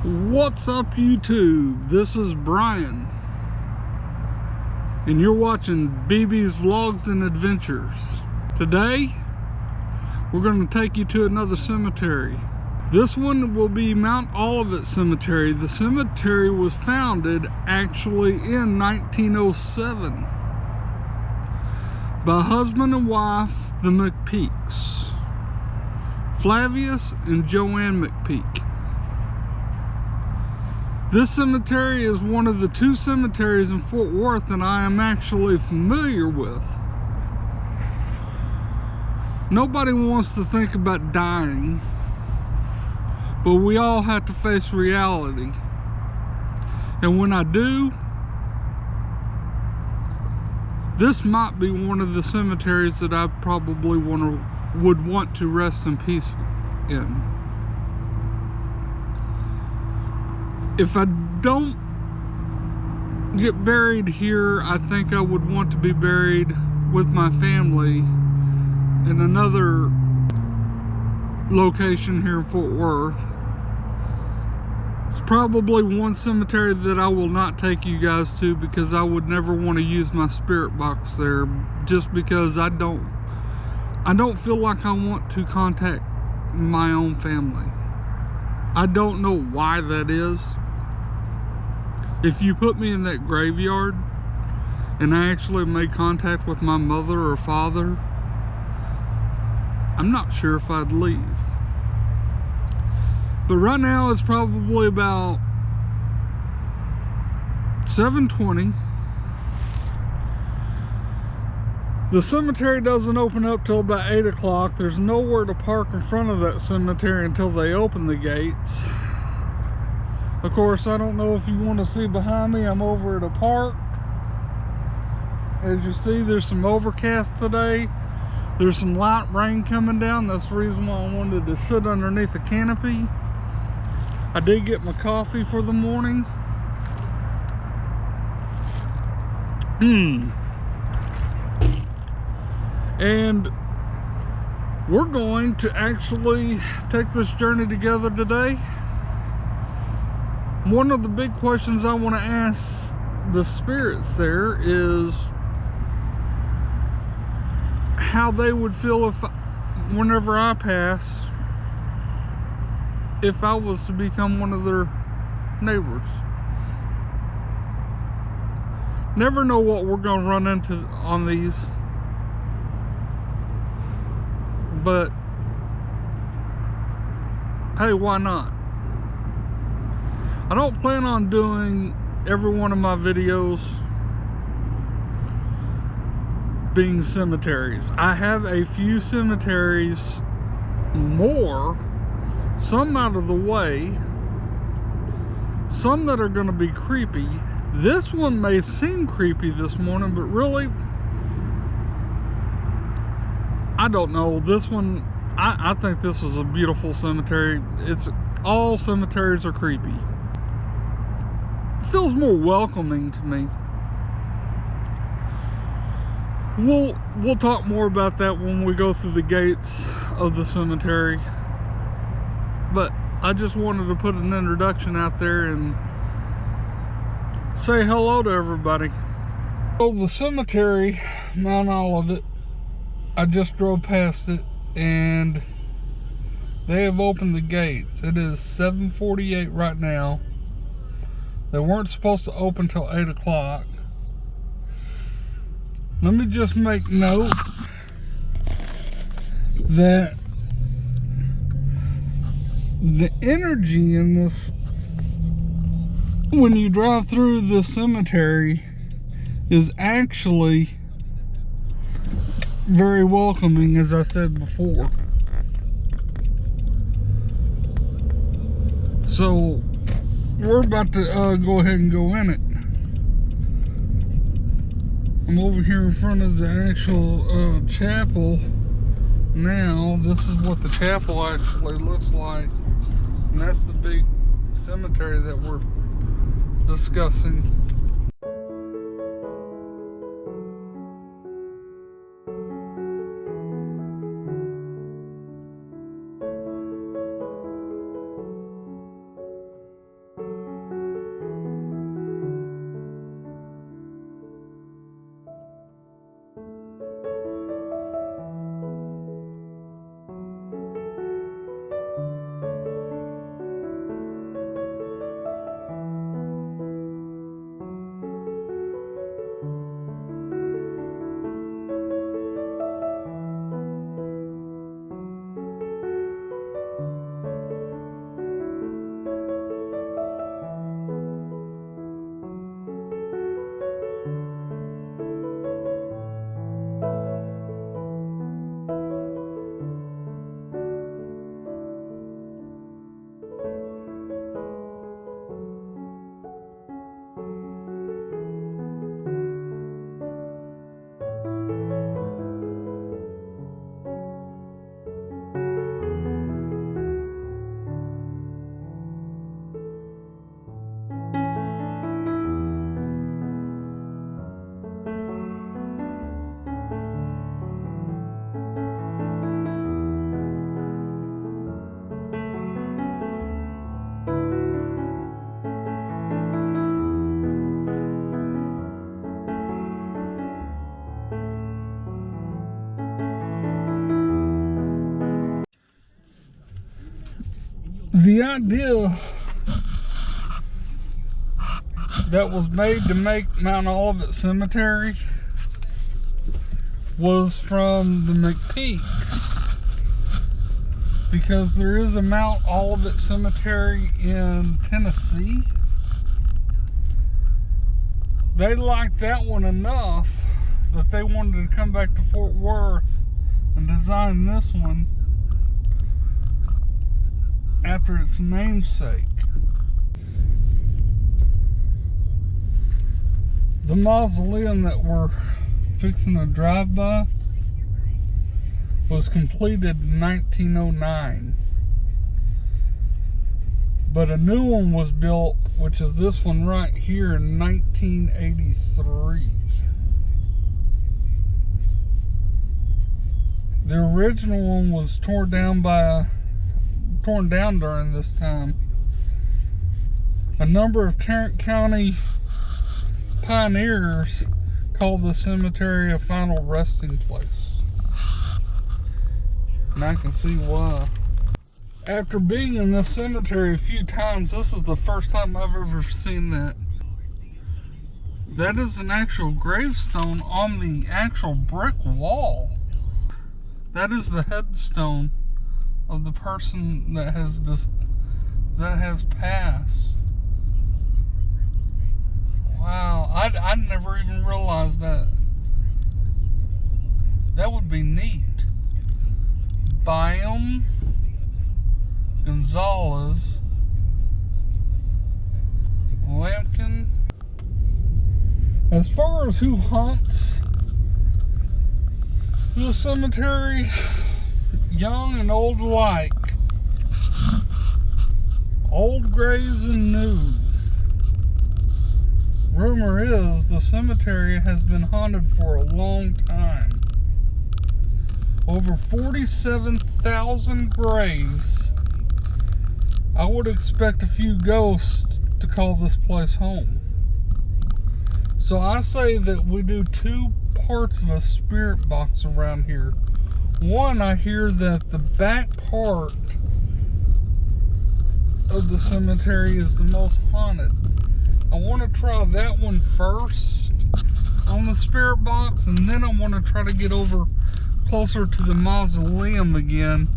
What's up, YouTube? This is Brian, and you're watching BB's Vlogs and Adventures. Today, we're going to take you to another cemetery. This one will be Mount Olivet Cemetery. The cemetery was founded actually in 1907 by husband and wife, the McPeaks, Flavius and Joanne McPeak. This cemetery is one of the two cemeteries in Fort Worth that I am actually familiar with. Nobody wants to think about dying, but we all have to face reality. And when I do, this might be one of the cemeteries that I probably would want to rest in peace in. If I don't get buried here, I think I would want to be buried with my family in another location here in Fort Worth. It's probably one cemetery that I will not take you guys to, because I would never want to use my spirit box there, just because I don't feel like I want to contact my own family. I don't know why that is. If you put me in that graveyard and I actually made contact with my mother or father, I'm not sure if I'd leave. But right now it's probably about 7:20. The cemetery doesn't open up till about 8 o'clock. There's nowhere to park in front of that cemetery until they open the gates. Of course, I don't know if you want to see behind me, I'm over at a park. As you see, there's some overcast today. There's some light rain coming down. That's the reason why I wanted to sit underneath the canopy. I did get my coffee for the morning. And we're going to actually take this journey together today. One of the big questions I want to ask the spirits there is how they would feel whenever I pass, if I was to become one of their neighbors. Never know what we're going to run into on these, but hey, why not? I don't plan on doing every one of my videos being cemeteries. I have a few cemeteries more, some out of the way, some that are going to be creepy. This one may seem creepy this morning, but really, I don't know. This one, I think this is a beautiful cemetery. All cemeteries are creepy. It feels more welcoming to me. We'll talk more about that when we go through the gates of the cemetery. But I just wanted to put an introduction out there and say hello to everybody. So the cemetery, Mount Olivet, I just drove past it and they have opened the gates. It is 7:48 right now. They weren't supposed to open till 8 o'clock. Let me just make note that the energy in this, when you drive through the cemetery, is actually very welcoming, as I said before. So we're about to go ahead and go in it. I'm over here in front of the actual chapel now. This is what the chapel actually looks like, and that's the big cemetery that we're discussing. The idea that was made to make Mount Olivet Cemetery was from the McPeaks, because there is a Mount Olivet Cemetery in Tennessee. They liked that one enough that they wanted to come back to Fort Worth and design this one after its namesake. The mausoleum that we're fixing to drive by was completed in 1909. But a new one was built, which is this one right here, in 1983. The original one was torn down during this time. A number of Tarrant County pioneers called the cemetery a final resting place. And I can see why. After being in this cemetery a few times, this is the first time I've ever seen that. That is an actual gravestone on the actual brick wall. That is the headstone of the person that has passed. Wow, I never even realized that. That would be neat. Byam Gonzalez, Lampkin. As far as who haunts the cemetery, young and old alike, old graves and new. Rumor is the cemetery has been haunted for a long time. Over 47,000 graves. I would expect a few ghosts to call this place home. So I say that we do two parts of a spirit box around here. One, I hear that the back part of the cemetery is the most haunted. I want to try that one first on the spirit box, and then I want to try to get over closer to the mausoleum again.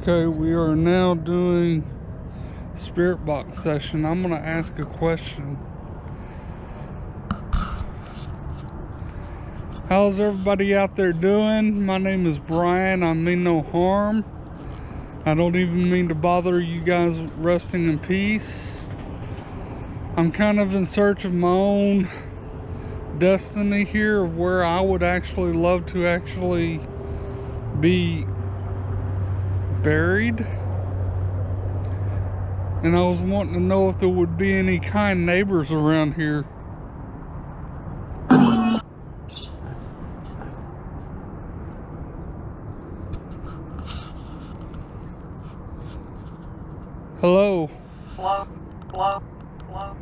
Okay, we are now doing spirit box session. I'm gonna ask a question. How's everybody out there doing? My name is Brian. I mean no harm. I don't even mean to bother you guys resting in peace. I'm kind of in search of my own destiny here, of where I would actually love to actually be buried. And I was wanting to know if there would be any kind neighbors around here. Hello. Hello. Hello. Hello.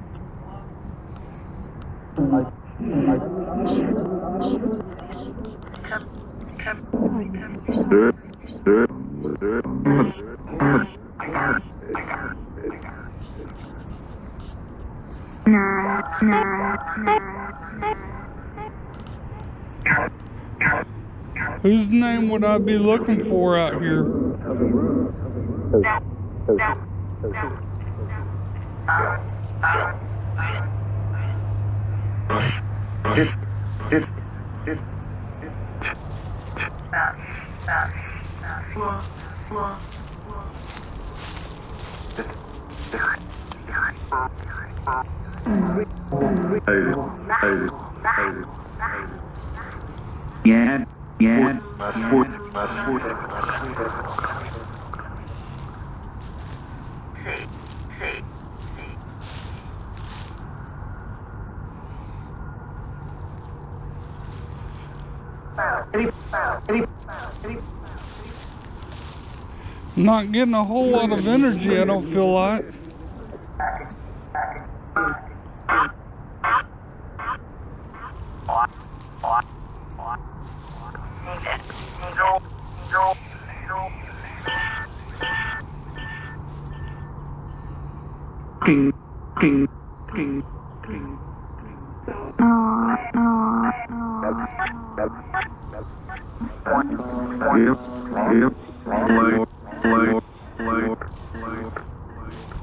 Whose name would I be looking for out here? Not getting a whole lot of energy, I don't feel like.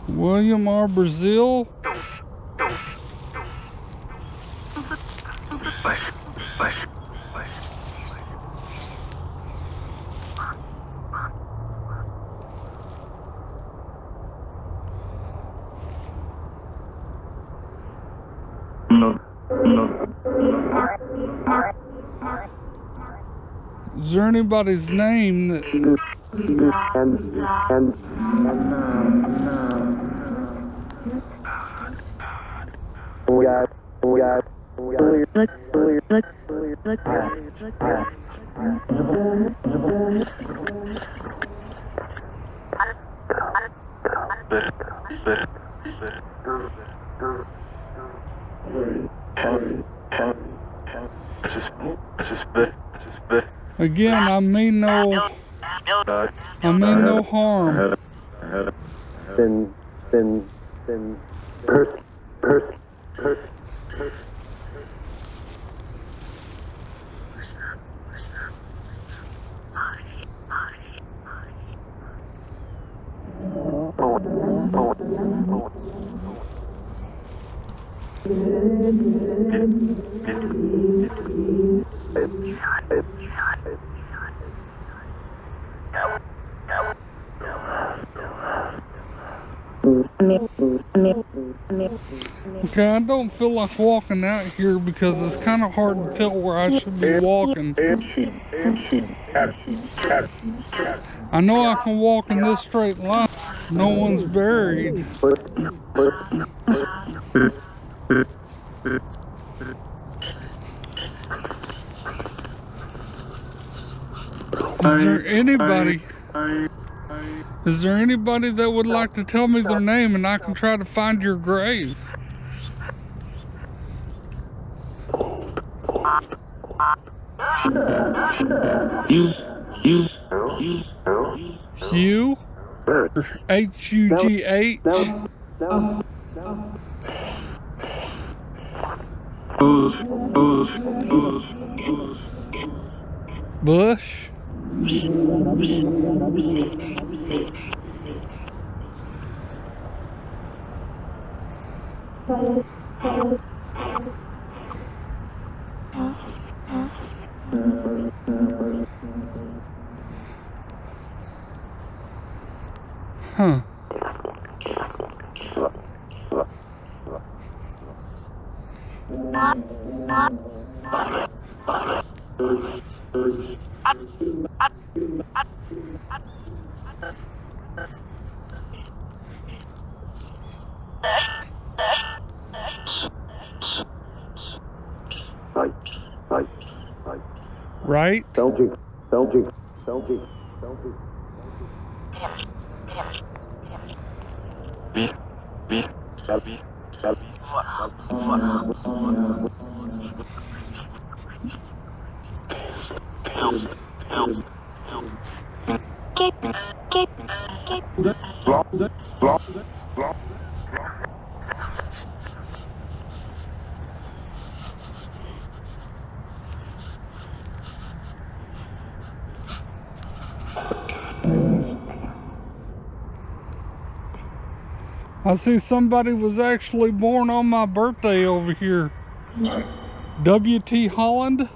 William R. Brazil? Is there anybody's name that... Again, I mean no harm. Okay, I don't feel like walking out here because it's kind of hard to tell where I should be walking. I know I can walk in this straight line. No one's buried. Is there anybody that would like to tell me their name and I can try to find your grave? Hugh? H-U-G-H? Bush? Huh. Right? I see somebody was actually born on my birthday over here. W.T. Holland.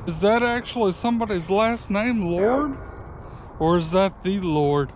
Is that actually somebody's last name, Lord? Or is that the Lord?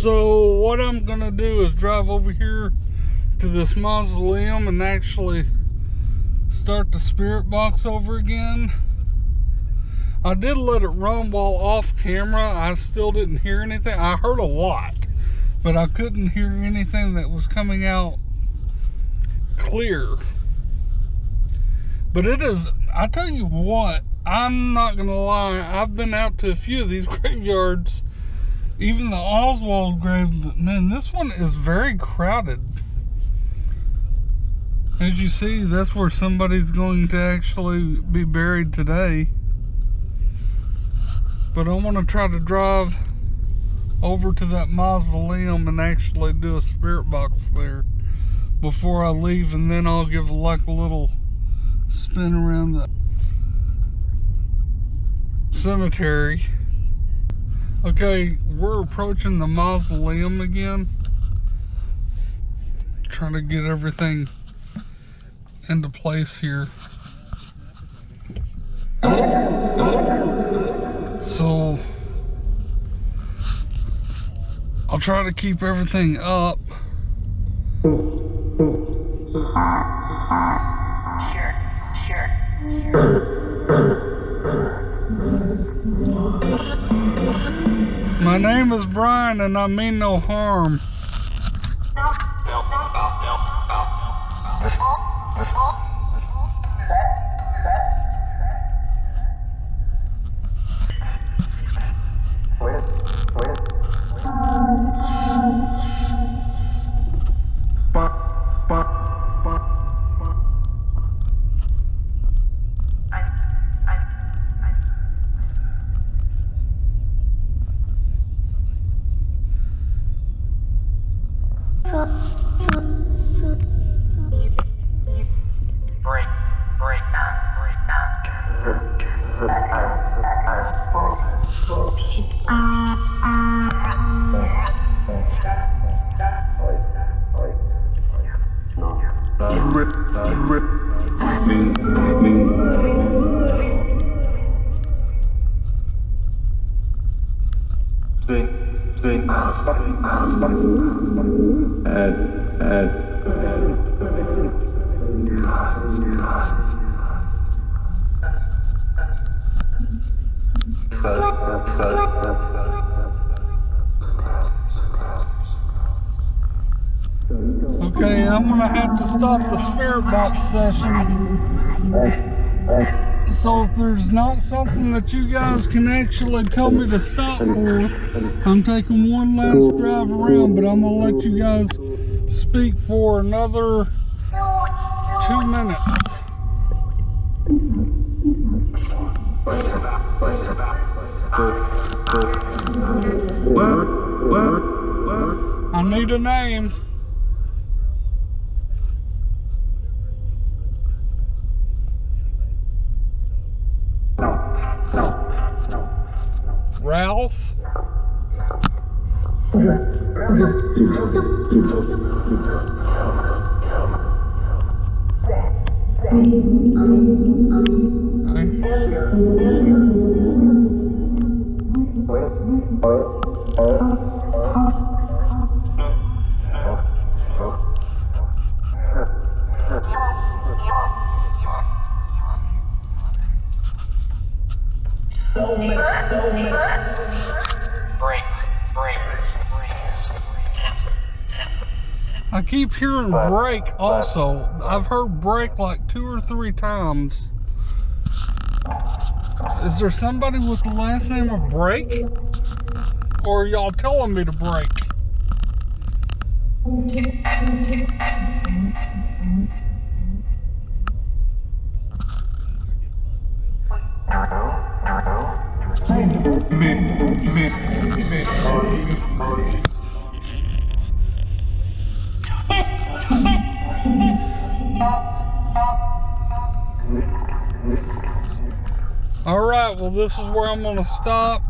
So what I'm gonna do is drive over here to this mausoleum and actually start the spirit box over again. I did let it run while off camera. I still didn't hear anything. I heard a lot, but I couldn't hear anything that was coming out clear. But it is, I tell you what, I'm not gonna lie, I've been out to a few of these graveyards, even the Oswald grave, but man, this one is very crowded. As you see, that's where somebody's going to actually be buried today. But I want to try to drive over to that mausoleum and actually do a spirit box there before I leave, and then I'll give like a little spin around the cemetery. Okay, we're approaching the mausoleum again. Trying to get everything into place here. So I'll try to keep everything up. My name is Brian and I mean no harm. Okay, I'm gonna have to stop the spirit box session. So if there's not something that you guys can actually tell me to stop for, I'm taking one last drive around, but I'm gonna let you guys speak for another 2 minutes. I need a name. Ralph. I keep hearing break also. I've heard break like 2 or 3 times. Is there somebody with the last name of Break? Or are y'all telling me to break? Alright, well this is where I'm gonna stop.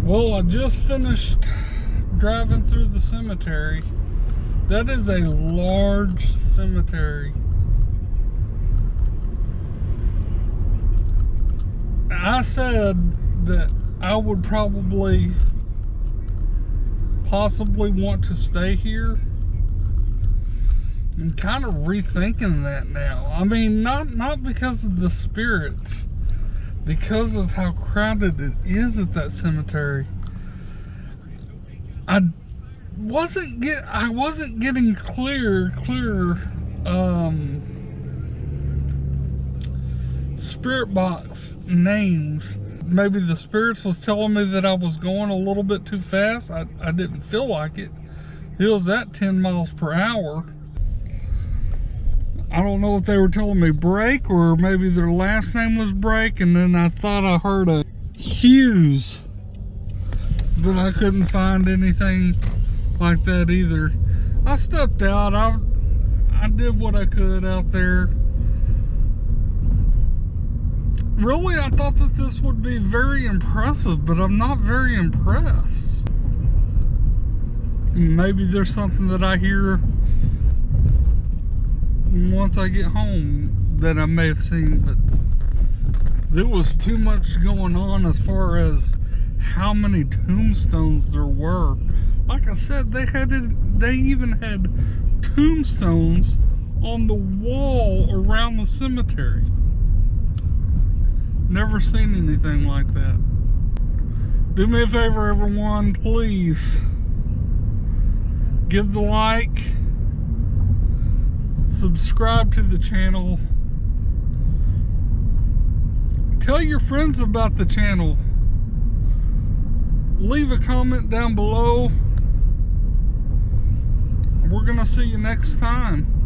Well, I just finished driving through the cemetery. That is a large cemetery. I said that I would possibly want to stay here. I'm kind of rethinking that now. I mean, not because of the spirits, because of how crowded it is at that cemetery. I wasn't getting clear spirit box names. Maybe the spirits was telling me that I was going a little bit too fast. I didn't feel like it. It was at 10 miles per hour. I don't know if they were telling me break or maybe their last name was Break, and then I thought I heard a Hughes, but I couldn't find anything like that either. I stepped out. I did what I could out there. Really, I thought that this would be very impressive, but I'm not very impressed. Maybe there's something that I hear once I get home that I may have seen, but there was too much going on as far as how many tombstones there were. Like I said, they even had tombstones on the wall around the cemetery. Never seen anything like that. Do me a favor, everyone, please give the like, subscribe to the channel, tell your friends about the channel, leave a comment down below. we're gonna see you next time.